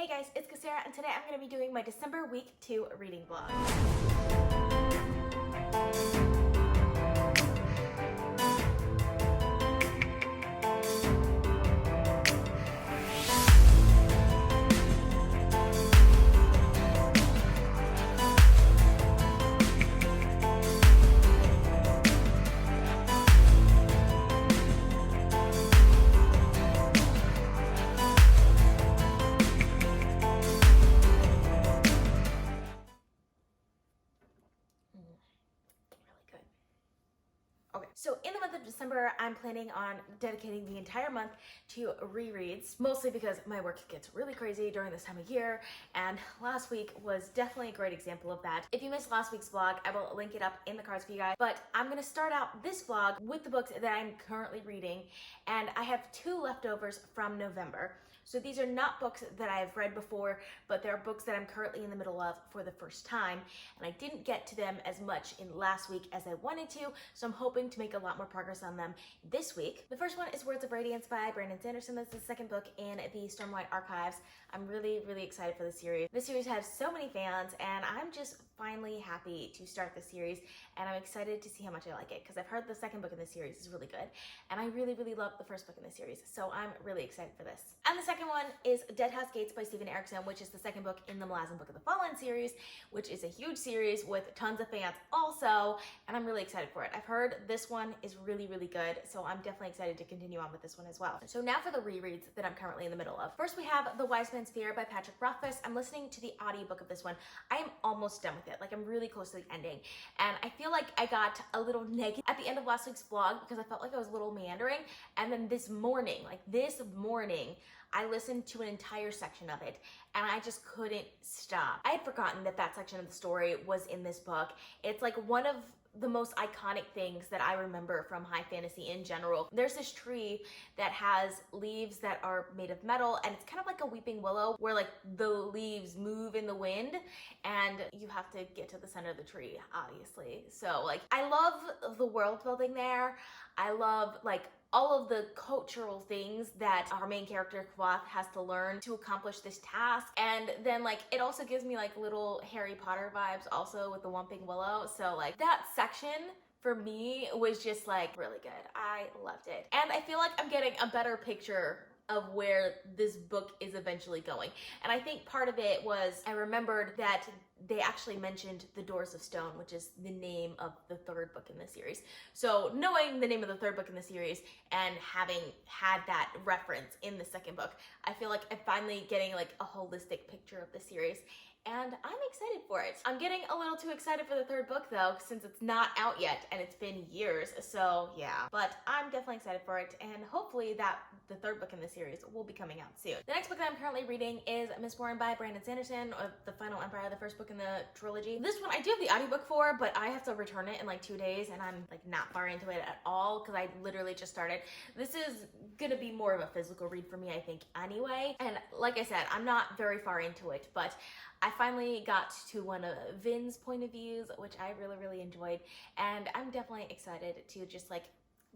Hey guys, it's Cassera, and today I'm going to be doing my December week 2 reading vlog. Okay, so in the month of December, I'm planning on dedicating the entire month to rereads, mostly because my work gets really crazy during this time of year, and last week was definitely a great example of that. If you missed last week's vlog, I will link it up in the cards for you guys, but I'm gonna start out this vlog with the books that I'm currently reading, and I have 2 leftovers from November. So these are not books that I've read before, but they're books that I'm currently in the middle of for the first time, and I didn't get to them as much in last week as I wanted to, so I'm hoping to make a lot more progress on them this week. The first one is Words of Radiance by Sanderson. That's the second book in the Stormlight Archives. I'm really excited for this series. This series has so many fans, and I'm just finally happy to start this series, and I'm excited to see how much I like it, because I've heard the second book in this series is really good, and I really love the first book in this series, so I'm really excited for this. And the second one is Deadhouse Gates by Erikson, which is the second book in the Maas Book of the Fallen series, which is a huge series with tons of fans also, and I'm really excited for it. I've heard this one is really good, so I'm definitely excited to continue on with this one as well. So now for the rereads that I'm currently in the middle of. First we have The Wise Man's Fear by Rothfuss. I'm listening to the audiobook of this one. I am almost done with it. Like, I'm really close to the ending, and I feel like I got a little negative at the end of last week's vlog because I felt like I was a little meandering, and then this morning, I listened to an entire section of it, and I just couldn't stop. I had forgotten that that section of the story was in this book. It's like one of the most iconic things that I remember from high fantasy in general. There's this tree that has leaves that are made of metal, and it's kind of like a weeping willow where like the leaves move in the wind, and you have to get to the center of the tree, obviously. So like, I love the world building there. I love like all of the cultural things that our main character Quoth has to learn to accomplish this task. And then like, it also gives me like little Harry Potter vibes also with the Whomping Willow. So like, that section for me was just like really good. I loved it. And I feel like I'm getting a better picture of where this book is eventually going. And I think part of it was I remembered that they actually mentioned The Doors of Stone, which is the name of the third book in the series. So knowing the name of the third book in the series and having had that reference in the second book, I feel like I'm finally getting like a holistic picture of the series, and I'm excited for it. I'm getting a little too excited for the third book though, since it's not out yet and it's been years, so yeah. But I'm definitely excited for it, and hopefully that the third book in the series will be coming out soon. The next book that I'm currently reading is Mistborn by Sanderson, or The Final Empire, the first book in the trilogy. This one I do have the audiobook for, but I have to return it in like 2 days, and I'm like not far into it at all because I literally just started. This is gonna be more of a physical read for me, I think, anyway. And like I said, I'm not very far into it, but I finally got to one of Vin's point of views, which I really enjoyed, and I'm definitely excited to just like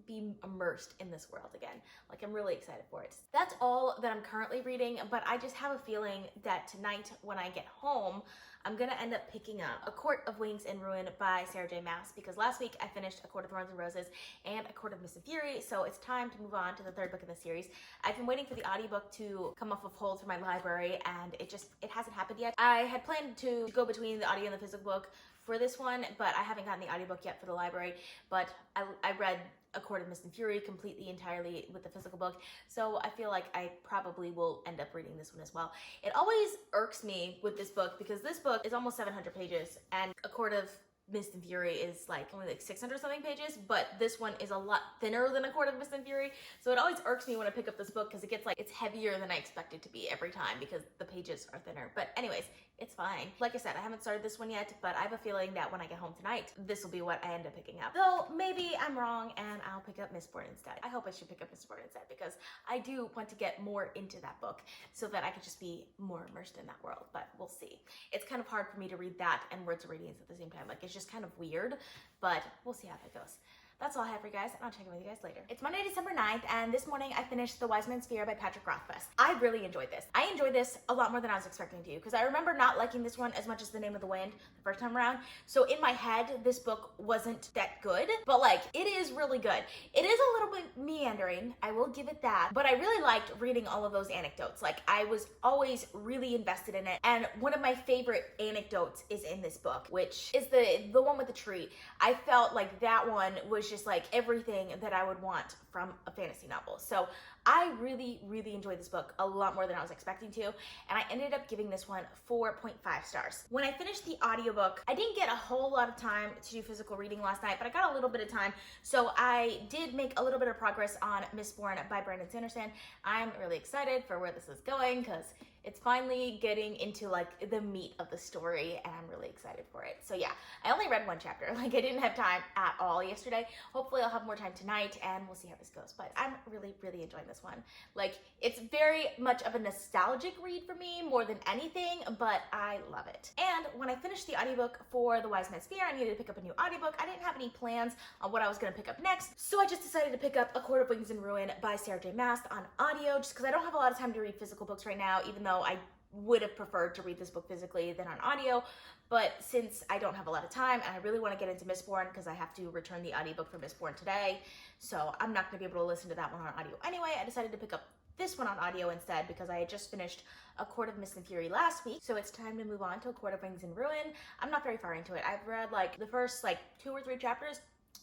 be immersed in this world again. Like, I'm really excited for it. That's all that I'm currently reading, but I just have a feeling that tonight when I get home, I'm gonna end up picking up A Court of Wings and Ruin by Sarah J. Maas, because last week I finished A Court of Thorns and Roses and A Court of Mist and Fury, so it's time to move on to the third book in the series. I've been waiting for the audiobook to come off of hold for my library, and it hasn't happened yet. I had planned to go between the audio and the physical book for this one, but I haven't gotten the audiobook yet for the library, but I read A Court of Mist and Fury completely entirely with the physical book, so I feel like I probably will end up reading this one as well. It always irks me with this book because this book is almost 700 pages, and A Court of Mist and Fury is like only like 600 something pages, but this one is a lot thinner than A Court of Mist and Fury, so it always irks me when I pick up this book because it gets like, it's heavier than I expect it to be every time because the pages are thinner. But anyways, it's fine. Like I said, I haven't started this one yet, but I have a feeling that when I get home tonight, this will be what I end up picking up. Though maybe I'm wrong and I'll pick up Mistborn instead. I hope I should pick up Mistborn instead because I do want to get more into that book so that I could just be more immersed in that world, but we'll see. It's kind of hard for me to read that and Words of Radiance at the same time. Like, it's just kind of weird, but we'll see how that goes. that's all I have for you guys, and I'll check in with you guys later. It's Monday, December 9th, and this morning I finished The Wise Man's Fear by Patrick Rothfuss. I really enjoyed this. I enjoyed this a lot more than I was expecting to, because I remember not liking this one as much as The Name of the Wind the first time around. So in my head, this book wasn't that good, but like, it is really good. It is a little bit meandering, I will give it that, but I really liked reading all of those anecdotes. Like, I was always really invested in it, and one of my favorite anecdotes is in this book, which is the one with the tree. I felt like that one was just like everything that I would want from a fantasy novel. So I really, really enjoyed this book a lot more than I was expecting to, and I ended up giving this one 4.5 stars. When I finished the audiobook, I didn't get a whole lot of time to do physical reading last night, but I got a little bit of time, so I did make a little bit of progress on Mistborn by Sanderson. I'm really excited for where this is going, because it's finally getting into like the meat of the story, and I'm really excited for it. So yeah, I only read one chapter. Like, I didn't have time at all yesterday. Hopefully I'll have more time tonight, and we'll see how this goes. But I'm really, really enjoying this one. Like, it's very much of a nostalgic read for me more than anything, but I love it. And when I finished the audiobook for The Wise Man's Fear, I needed to pick up a new audiobook. I didn't have any plans on what I was gonna pick up next, so I just decided to pick up A Court of Wings and Ruin by Sarah J. Maas on audio, just because I don't have a lot of time to read physical books right now, even though I would have preferred to read this book physically than on audio. But since I don't have a lot of time, and I really want to get into Mistborn because I have to return the audiobook for Mistborn today, so I'm not going to be able to listen to that one on audio anyway, I decided to pick up this one on audio instead, because I had just finished A Court of Mist and Fury last week. So it's time to move on to A Court of Wings and Ruin. I'm not very far into it. I've read like the first like 2 or 3 chapters.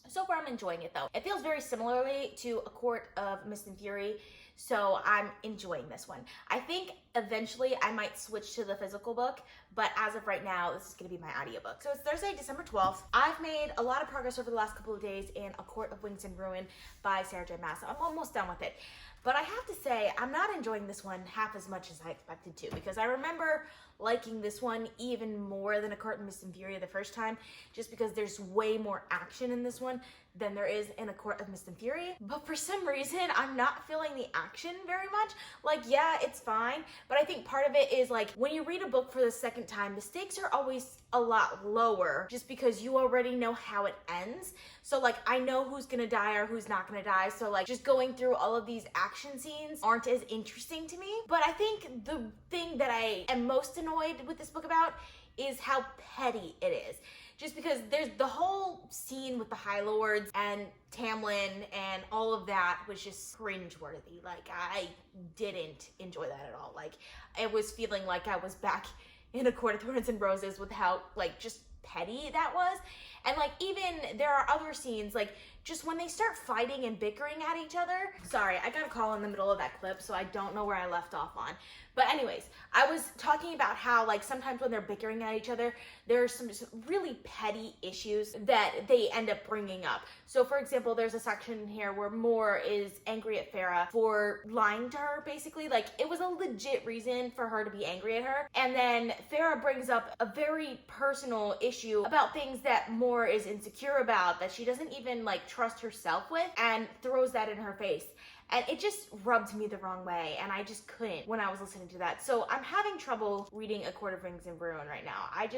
So far I'm enjoying it though. It feels very similarly to A Court of Mist and Fury, so I'm enjoying this one. I think eventually I might switch to the physical book, but as of right now, this is gonna be my audiobook. So it's Thursday, December 12th. I've made a lot of progress over the last couple of days in A Court of Wings and Ruin by Sarah J. Maas. I'm almost done with it. But I have to say, I'm not enjoying this one half as much as I expected to, because I remember liking this one even more than A Court of Mist and Fury the first time, just because there's way more action in this one than there is in A Court of Mist and Fury. But for some reason, I'm not feeling the action very much. Like, yeah, it's fine, but I think part of it is like, when you read a book for the second time, the stakes are always a lot lower, just because you already know how it ends. So like, I know who's gonna die or who's not gonna die, so like, just going through all of these action scenes aren't as interesting to me. But I think the thing that I am most annoyed with this book about is how petty it is. Just because there's the whole scene with the High Lords and Tamlin and all of that was just cringeworthy. Like, I didn't enjoy that at all. Like, I was feeling like I was back in A Court of Thorns and Roses with how, like, just petty that was. And like, even there are other scenes, like just when they start fighting and bickering at each other. Sorry, I got a call in the middle of that clip, so I don't know where I left off on. But anyways, I was talking about how like sometimes when they're bickering at each other, there are some really petty issues that they end up bringing up. So for example, there's a section here where Moore is angry at Farah for lying to her, basically. Like, it was a legit reason for her to be angry at her. And then Farah brings up a very personal issue about things that Moore is insecure about, that she doesn't even like trust herself with, and throws that in her face. And it just rubbed me the wrong way, and I just couldn't when I was listening to that. So I'm having trouble reading A Court of Wings and Ruin right now. I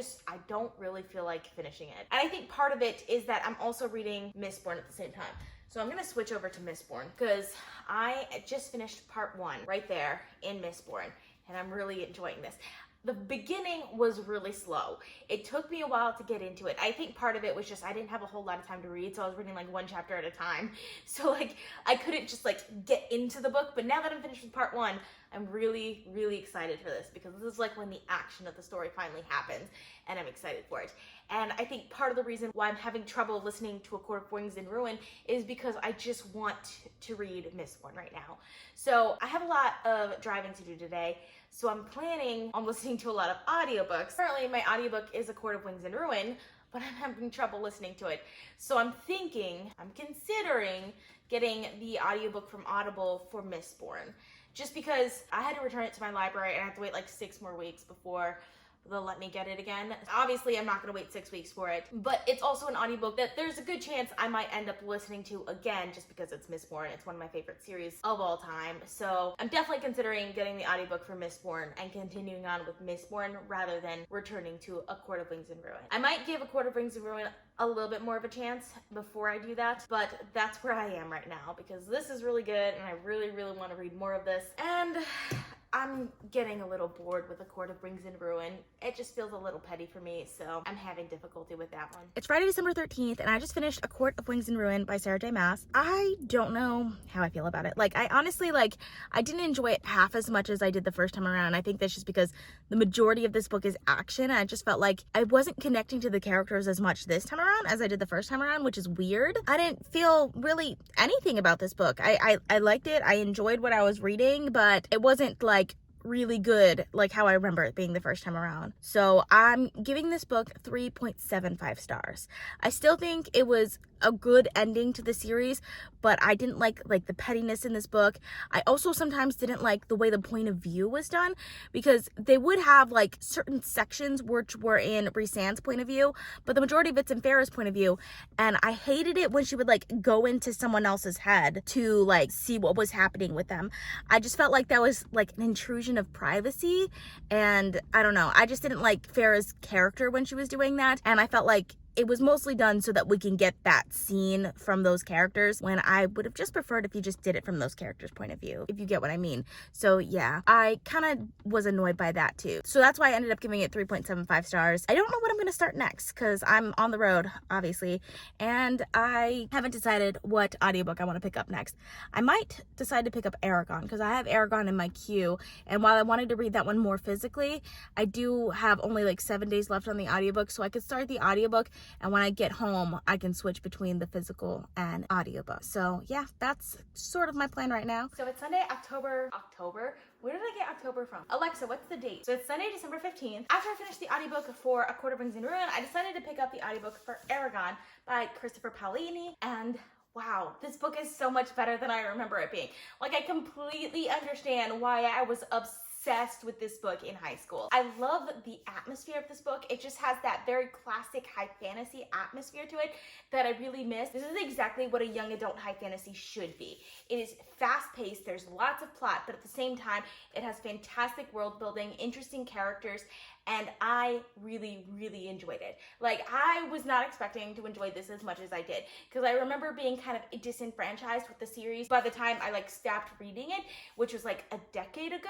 don't really feel like finishing it. And I think part of it is that I'm also reading Mistborn at the same time. So I'm gonna switch over to Mistborn, because I just finished part 1 right there in Mistborn, and I'm really enjoying this. The beginning was really slow. It took me a while to get into it. I think part of it was just I didn't have a whole lot of time to read, so I was reading like 1 chapter at a time. So like, I couldn't just like get into the book, but now that I'm finished with part 1, I'm really, really excited for this, because this is like when the action of the story finally happens, and I'm excited for it. And I think part of the reason why I'm having trouble listening to A Court of Wings and Ruin is because I just want to read Mistborn right now. So I have a lot of driving to do today, so I'm planning on listening to a lot of audiobooks. Currently, my audiobook is A Court of Wings and Ruin, but I'm having trouble listening to it. So I'm considering getting the audiobook from Audible for Mistborn, just because I had to return it to my library and I have to wait like 6 more weeks before they'll let me get it again. Obviously, I'm not gonna wait 6 weeks for it, but it's also an audiobook that there's a good chance I might end up listening to again just because it's Mistborn. It's one of my favorite series of all time. So I'm definitely considering getting the audiobook for Mistborn and continuing on with Mistborn rather than returning to A Court of Wings and Ruin. I might give A Court of Wings and Ruin a little bit more of a chance before I do that, but that's where I am right now because this is really good and I really, really want to read more of this. And I'm getting a little bored with A Court of Wings and Ruin. It just feels a little petty for me, so I'm having difficulty with that one. It's Friday, December 13th, and I just finished A Court of Wings and Ruin by Sarah J. Maas. I don't know how I feel about it. Like, I honestly, I didn't enjoy it half as much as I did the first time around. I think that's just because the majority of this book is action, and I just felt like I wasn't connecting to the characters as much this time around as I did the first time around, which is weird. I didn't feel really anything about this book. I liked it. I enjoyed what I was reading, but it wasn't like really good like how I remember it being the first time around. So I'm giving this book 3.75 stars. I still think it was a good ending to the series, but I didn't like the pettiness in this book. I also sometimes didn't like the way the point of view was done because they would have like certain sections which were in Rhysand's point of view, but the majority of it's in Farrah's point of view, and I hated it when she would like go into someone else's head to like see what was happening with them. I just felt like that was like an intrusion of privacy, and I don't know, I just didn't like Farrah's character when she was doing that, and I felt like it was mostly done so that we can get that scene from those characters when I would have just preferred if you just did it from those characters' point of view, if you get what I mean. So yeah, I kind of was annoyed by that too. So that's why I ended up giving it 3.75 stars. I don't know what I'm going to start next because I'm on the road, obviously, and I haven't decided what audiobook I want to pick up next. I might decide to pick up Eragon because I have Eragon in my queue, and while I wanted to read that one more physically, I do have only like 7 days left on the audiobook, so I could start the audiobook, and when I get home, I can switch between the physical and audiobook. So yeah, that's sort of my plan right now. So it's Sunday, October. Where did I get October from? Alexa, what's the date? So it's Sunday, December 15th. After I finished the audiobook for A Court of Wings and Ruin, I decided to pick up the audiobook for Eragon by Christopher Paolini, and wow, this book is so much better than I remember it being. Like, I completely understand why I was obsessed with this book in high school. I love the atmosphere of this book. It just has that very classic high fantasy atmosphere to it that I really miss. This is exactly what a young adult high fantasy should be. It is fast-paced, there's lots of plot, but at the same time, it has fantastic world building, interesting characters, and I really, really enjoyed it. Like, I was not expecting to enjoy this as much as I did, because I remember being kind of disenfranchised with the series by the time I like stopped reading it, which was like a decade ago.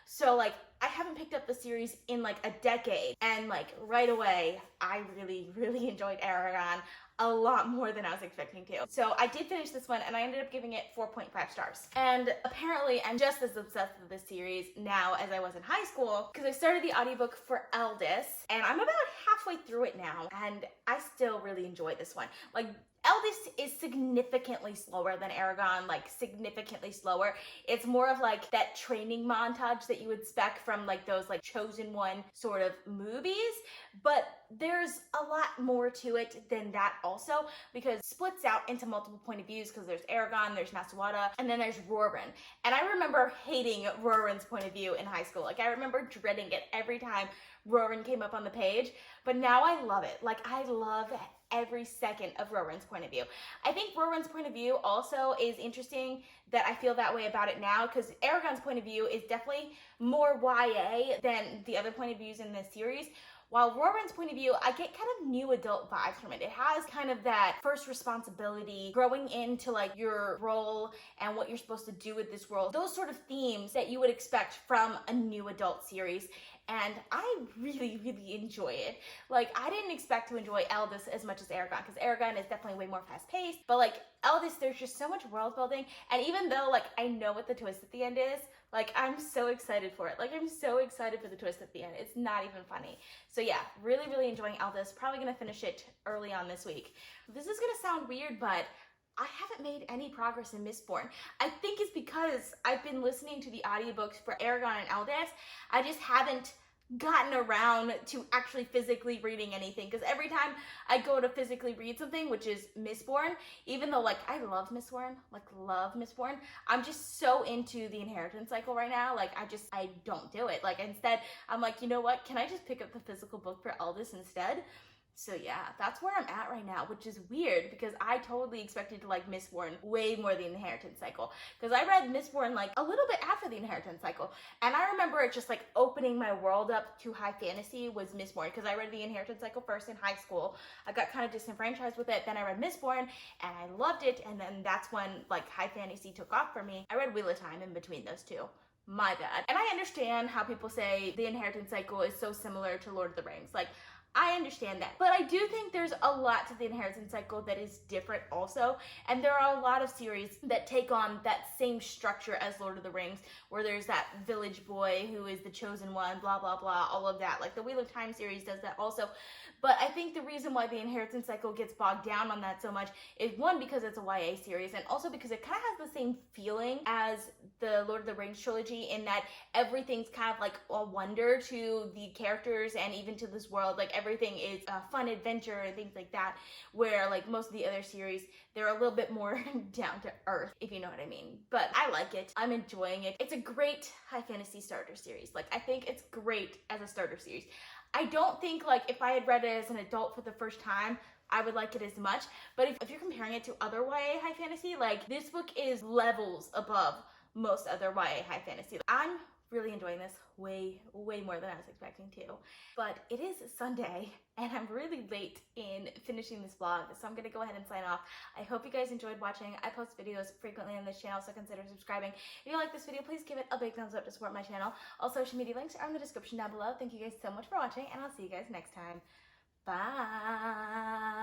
So like, I haven't picked up the series in like a decade, and like right away, I really, really enjoyed Eragon a lot more than I was expecting to. So I did finish this one and I ended up giving it 4.5 stars. And apparently I'm just as obsessed with this series now as I was in high school because I started the audiobook for Eldest and I'm about halfway through it now and I still really enjoy this one. Like, Eldest is significantly slower than Eragon, like significantly slower. It's more of like that training montage that you would expect from like those like Chosen One sort of movies, but there's a lot more to it than that also because it splits out into multiple point of views because there's Eragon, there's Naswada, and then there's Roran. And I remember hating Roran's point of view in high school. Like, I remember dreading it every time Roran came up on the page, but now I love it. Like, I love every second of Roran's point of view. I think Roran's point of view also is interesting that I feel that way about it now because Eragon's point of view is definitely more YA than the other point of views in this series. While Roran's point of view, I get kind of new adult vibes from it. It has kind of that first responsibility, growing into like your role and what you're supposed to do with this world. Those sort of themes that you would expect from a new adult series. And I really, really enjoy it. Like, I didn't expect to enjoy Eldest as much as Eragon, because Eragon is definitely way more fast-paced. But like, Eldest, there's just so much world building. And even though like I know what the twist at the end is, like, I'm so excited for it. Like, I'm so excited for the twist at the end. It's not even funny. So yeah, really, really enjoying Eldest. Probably gonna finish it early on this week. This is gonna sound weird, but I haven't made any progress in Mistborn. I think it's because I've been listening to the audiobooks for Eragon and Eldest. I just haven't gotten around to actually physically reading anything, because every time I go to physically read something, which is Mistborn, even though like I love Mistborn, I'm just so into the inheritance cycle right now. Like I don't do it. Like instead I'm like, you know what, can I just pick up the physical book for Eldest instead? So yeah, that's where I'm at right now, which is weird because I totally expected to like Mistborn way more than the Inheritance Cycle. Because I read Mistborn like a little bit after the Inheritance Cycle. And I remember it just like opening my world up to high fantasy was Mistborn. Because I read the Inheritance Cycle first in high school. I got kind of disenfranchised with it. Then I read Mistborn and I loved it. And then that's when like high fantasy took off for me. I read Wheel of Time in between those two. My bad. And I understand how people say the Inheritance Cycle is so similar to Lord of the Rings. Like, I understand that. But I do think there's a lot to the Inheritance Cycle that is different also. And there are a lot of series that take on that same structure as Lord of the Rings, where there's that village boy who is the chosen one, blah, blah, blah, all of that. Like the Wheel of Time series does that also. But I think the reason why the Inheritance Cycle gets bogged down on that so much is one, because it's a YA series, and also because it kind of has the same feeling as the Lord of the Rings trilogy in that everything's kind of like a wonder to the characters and even to this world. Like everything is a fun adventure and things like that, where like most of the other series, they're a little bit more down to earth, if you know what I mean. But I like it. I'm enjoying it. It's a great high fantasy starter series. Like I think it's great as a starter series. I don't think like if I had read it as an adult for the first time, I would like it as much. But if you're comparing it to other YA high fantasy, like this book is levels above most other YA high fantasy. I'm really enjoying this way more than I was expecting to. But it is Sunday and I'm really late in finishing this vlog, so I'm gonna go ahead and sign off. I hope you guys enjoyed watching. I post videos frequently on this channel, so consider subscribing. If you like this video, please give it a big thumbs up to support my channel. All social media links are in the description down below. Thank you guys so much for watching, and I'll see you guys next time. Bye!